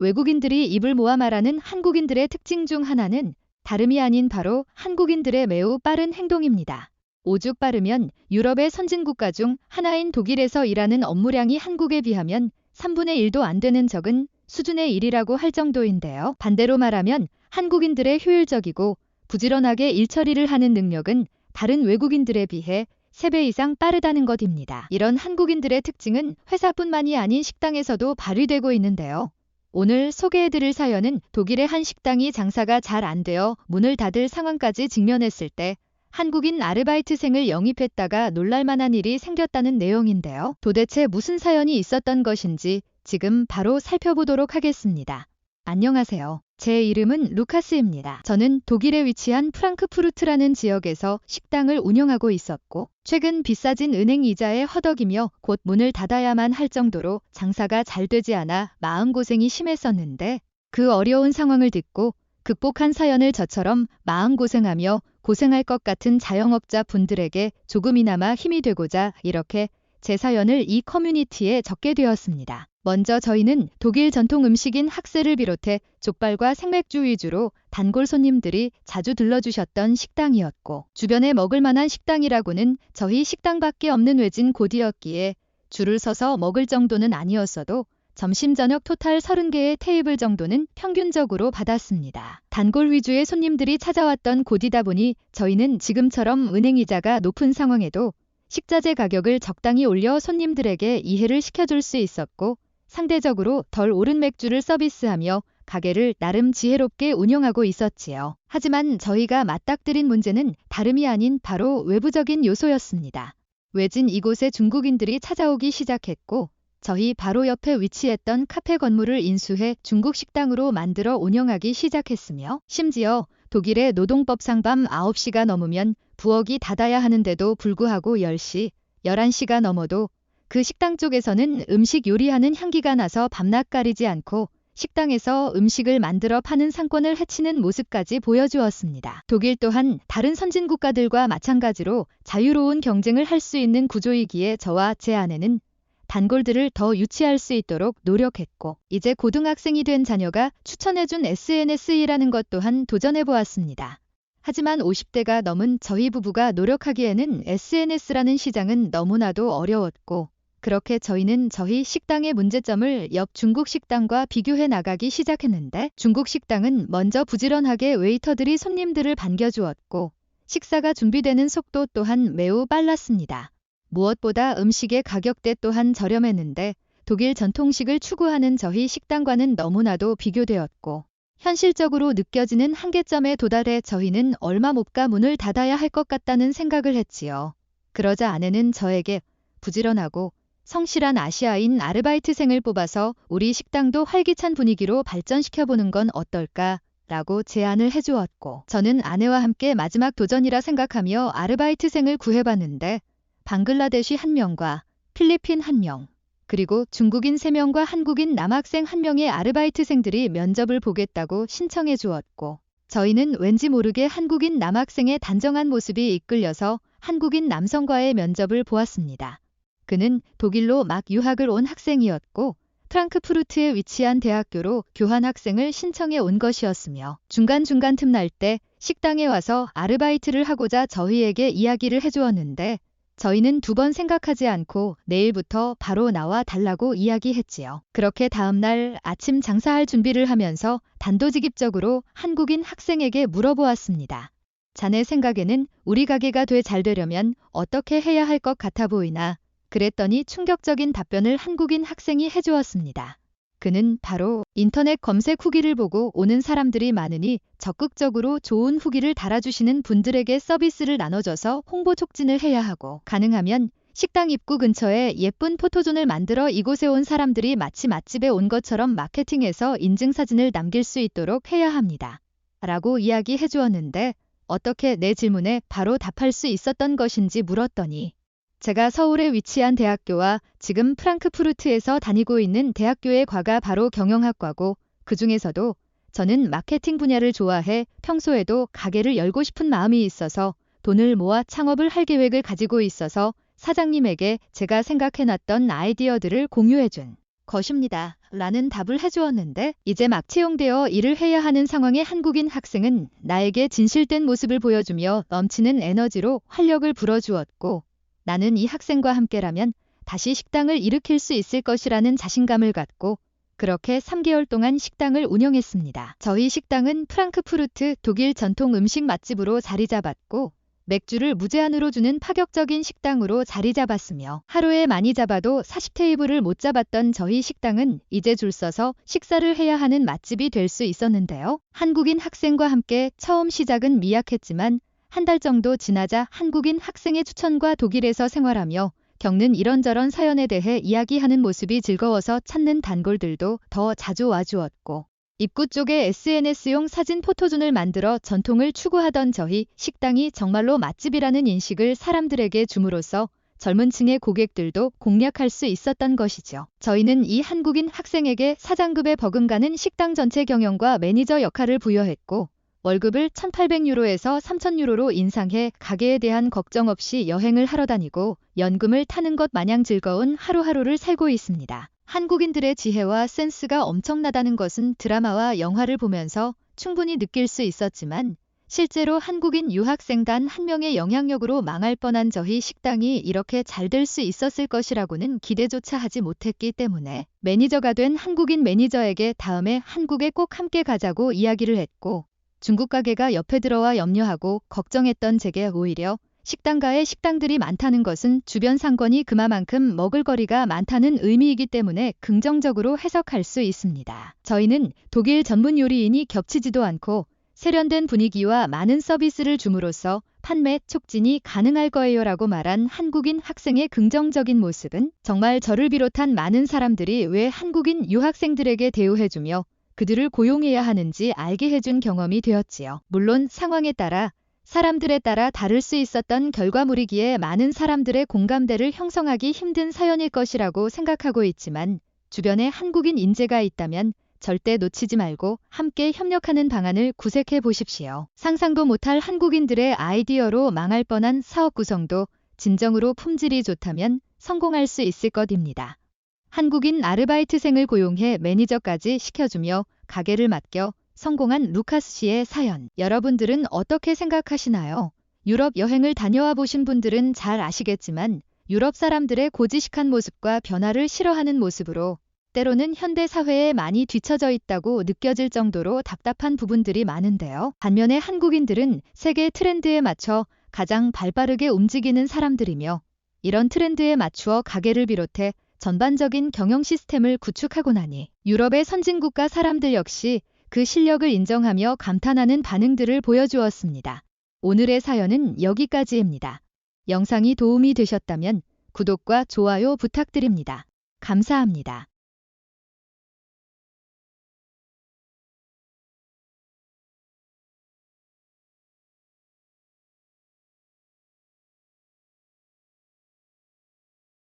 외국인들이 입을 모아 말하는 한국인들의 특징 중 하나는 다름이 아닌 바로 한국인들의 매우 빠른 행동입니다. 오죽 빠르면 유럽의 선진국가 중 하나인 독일에서 일하는 업무량이 한국에 비하면 3분의 1도 안 되는 적은 수준의 일이라고 할 정도인데요. 반대로 말하면 한국인들의 효율적이고 부지런하게 일 처리를 하는 능력은 다른 외국인들에 비해 3배 이상 빠르다는 것입니다. 이런 한국인들의 특징은 회사뿐만이 아닌 식당에서도 발휘되고 있는데요. 오늘 소개해드릴 사연은 독일의 한 식당이 장사가 잘 안 되어 문을 닫을 상황까지 직면했을 때 한국인 아르바이트생을 영입했다가 놀랄만한 일이 생겼다는 내용인데요. 도대체 무슨 사연이 있었던 것인지 지금 바로 살펴보도록 하겠습니다. 안녕하세요. 제 이름은 루카스입니다. 저는 독일에 위치한 프랑크푸르트라는 지역에서 식당을 운영하고 있었고 최근 비싸진 은행 이자에 허덕이며 곧 문을 닫아야만 할 정도로 장사가 잘 되지 않아 마음고생이 심했었는데 그 어려운 상황을 듣고 극복한 사연을 저처럼 마음고생하며 고생할 것 같은 자영업자 분들에게 조금이나마 힘이 되고자 이렇게 제 사연을 이 커뮤니티에 적게 되었습니다. 먼저 저희는 독일 전통 음식인 학세를 비롯해 족발과 생맥주 위주로 단골 손님들이 자주 들러주셨던 식당이었고 주변에 먹을 만한 식당이라고는 저희 식당밖에 없는 외진 곳이었기에 줄을 서서 먹을 정도는 아니었어도 점심 저녁 토탈 30개의 테이블 정도는 평균적으로 받았습니다. 단골 위주의 손님들이 찾아왔던 곳이다 보니 저희는 지금처럼 은행이자가 높은 상황에도 식자재 가격을 적당히 올려 손님들에게 이해를 시켜줄 수 있었고 상대적으로 덜 오른 맥주를 서비스하며 가게를 나름 지혜롭게 운영하고 있었지요. 하지만 저희가 맞닥뜨린 문제는 다름이 아닌 바로 외부적인 요소였습니다. 외진 이곳에 중국인들이 찾아오기 시작했고 저희 바로 옆에 위치했던 카페 건물을 인수해 중국 식당으로 만들어 운영하기 시작했으며 심지어 독일의 노동법상 밤 9시가 넘으면 부엌이 닫아야 하는데도 불구하고 10시, 11시가 넘어도 그 식당 쪽에서는 음식 요리하는 향기가 나서 밤낮 가리지 않고 식당에서 음식을 만들어 파는 상권을 해치는 모습까지 보여주었습니다. 독일 또한 다른 선진 국가들과 마찬가지로 자유로운 경쟁을 할 수 있는 구조이기에 저와 제 아내는 단골들을 더 유치할 수 있도록 노력했고 이제 고등학생이 된 자녀가 추천해준 SNS라는 것 또한 도전해보았습니다. 하지만 50대가 넘은 저희 부부가 노력하기에는 SNS라는 시장은 너무나도 어려웠고 그렇게 저희는 저희 식당의 문제점을 옆 중국 식당과 비교해 나가기 시작했는데 중국 식당은 먼저 부지런하게 웨이터들이 손님들을 반겨주었고 식사가 준비되는 속도 또한 매우 빨랐습니다. 무엇보다 음식의 가격대 또한 저렴했는데 독일 전통식을 추구하는 저희 식당과는 너무나도 비교되었고 현실적으로 느껴지는 한계점에 도달해 저희는 얼마 못 가 문을 닫아야 할 것 같다는 생각을 했지요. 그러자 아내는 저에게 부지런하고 성실한 아시아인 아르바이트생을 뽑아서 우리 식당도 활기찬 분위기로 발전시켜보는 건 어떨까? 라고 제안을 해주었고 저는 아내와 함께 마지막 도전이라 생각하며 아르바이트생을 구해봤는데 방글라데시 1명과 필리핀 1명, 그리고 중국인 3명과 한국인 남학생 1명의 아르바이트생들이 면접을 보겠다고 신청해 주었고 저희는 왠지 모르게 한국인 남학생의 단정한 모습이 이끌려서 한국인 남성과의 면접을 보았습니다. 그는 독일로 막 유학을 온 학생이었고 프랑크푸르트에 위치한 대학교로 교환학생을 신청해 온 것이었으며 중간중간 틈날 때 식당에 와서 아르바이트를 하고자 저희에게 이야기를 해주었는데 저희는 2번 생각하지 않고 내일부터 바로 나와 달라고 이야기했지요. 그렇게 다음날 아침 장사할 준비를 하면서 단도직입적으로 한국인 학생에게 물어보았습니다. 자네 생각에는 우리 가게가 잘 되려면 어떻게 해야 할 것 같아 보이나? 그랬더니 충격적인 답변을 한국인 학생이 해주었습니다. 그는 바로 인터넷 검색 후기를 보고 오는 사람들이 많으니 적극적으로 좋은 후기를 달아주시는 분들에게 서비스를 나눠줘서 홍보 촉진을 해야 하고 가능하면 식당 입구 근처에 예쁜 포토존을 만들어 이곳에 온 사람들이 마치 맛집에 온 것처럼 마케팅해서 인증사진을 남길 수 있도록 해야 합니다. 라고 이야기해 주었는데 어떻게 내 질문에 바로 답할 수 있었던 것인지 물었더니 제가 서울에 위치한 대학교와 지금 프랑크푸르트에서 다니고 있는 대학교의 과가 바로 경영학과고 그 중에서도 저는 마케팅 분야를 좋아해 평소에도 가게를 열고 싶은 마음이 있어서 돈을 모아 창업을 할 계획을 가지고 있어서 사장님에게 제가 생각해놨던 아이디어들을 공유해준 것입니다. 라는 답을 해주었는데 이제 막 채용되어 일을 해야 하는 상황의 한국인 학생은 나에게 진실된 모습을 보여주며 넘치는 에너지로 활력을 불어주었고 나는 이 학생과 함께라면 다시 식당을 일으킬 수 있을 것이라는 자신감을 갖고 그렇게 3개월 동안 식당을 운영했습니다. 저희 식당은 프랑크푸르트 독일 전통 음식 맛집으로 자리 잡았고 맥주를 무제한으로 주는 파격적인 식당으로 자리 잡았으며 하루에 많이 잡아도 40테이블을 못 잡았던 저희 식당은 이제 줄 서서 식사를 해야 하는 맛집이 될 수 있었는데요. 한국인 학생과 함께 처음 시작은 미약했지만 한 달 정도 지나자 한국인 학생의 추천과 독일에서 생활하며 겪는 이런저런 사연에 대해 이야기하는 모습이 즐거워서 찾는 단골들도 더 자주 와주었고 입구 쪽에 SNS용 사진 포토존을 만들어 전통을 추구하던 저희 식당이 정말로 맛집이라는 인식을 사람들에게 줌으로써 젊은 층의 고객들도 공략할 수 있었던 것이죠. 저희는 이 한국인 학생에게 사장급에 버금가는 식당 전체 경영과 매니저 역할을 부여했고 월급을 1,800유로에서 3,000유로로 인상해 가게에 대한 걱정 없이 여행을 하러 다니고 연금을 타는 것 마냥 즐거운 하루하루를 살고 있습니다. 한국인들의 지혜와 센스가 엄청나다는 것은 드라마와 영화를 보면서 충분히 느낄 수 있었지만 실제로 한국인 유학생 단 한 명의 영향력으로 망할 뻔한 저희 식당이 이렇게 잘 될 수 있었을 것이라고는 기대조차 하지 못했기 때문에 매니저가 된 한국인 매니저에게 다음에 한국에 꼭 함께 가자고 이야기를 했고 중국 가게가 옆에 들어와 염려하고 걱정했던 제게 오히려 식당가에 식당들이 많다는 것은 주변 상권이 그만큼 먹을거리가 많다는 의미이기 때문에 긍정적으로 해석할 수 있습니다. 저희는 독일 전문 요리인이 겹치지도 않고 세련된 분위기와 많은 서비스를 줌으로써 판매 촉진이 가능할 거예요 라고 말한 한국인 학생의 긍정적인 모습은 정말 저를 비롯한 많은 사람들이 왜 한국인 유학생들에게 대우해주며 그들을 고용해야 하는지 알게 해준 경험이 되었지요. 물론 상황에 따라 사람들에 따라 다를 수 있었던 결과물이기에 많은 사람들의 공감대를 형성하기 힘든 사연일 것이라고 생각하고 있지만 주변에 한국인 인재가 있다면 절대 놓치지 말고 함께 협력하는 방안을 구색해 보십시오. 상상도 못할 한국인들의 아이디어로 망할 뻔한 사업 구성도 진정으로 품질이 좋다면 성공할 수 있을 것입니다. 한국인 아르바이트생을 고용해 매니저까지 시켜주며 가게를 맡겨 성공한 루카스 씨의 사연. 여러분들은 어떻게 생각하시나요? 유럽 여행을 다녀와 보신 분들은 잘 아시겠지만 유럽 사람들의 고지식한 모습과 변화를 싫어하는 모습으로 때로는 현대 사회에 많이 뒤처져 있다고 느껴질 정도로 답답한 부분들이 많은데요. 반면에 한국인들은 세계 트렌드에 맞춰 가장 발빠르게 움직이는 사람들이며 이런 트렌드에 맞추어 가게를 비롯해 전반적인 경영 시스템을 구축하고 나니 유럽의 선진국가 사람들 역시 그 실력을 인정하며 감탄하는 반응들을 보여주었습니다. 오늘의 사연은 여기까지입니다. 영상이 도움이 되셨다면 구독과 좋아요 부탁드립니다. 감사합니다.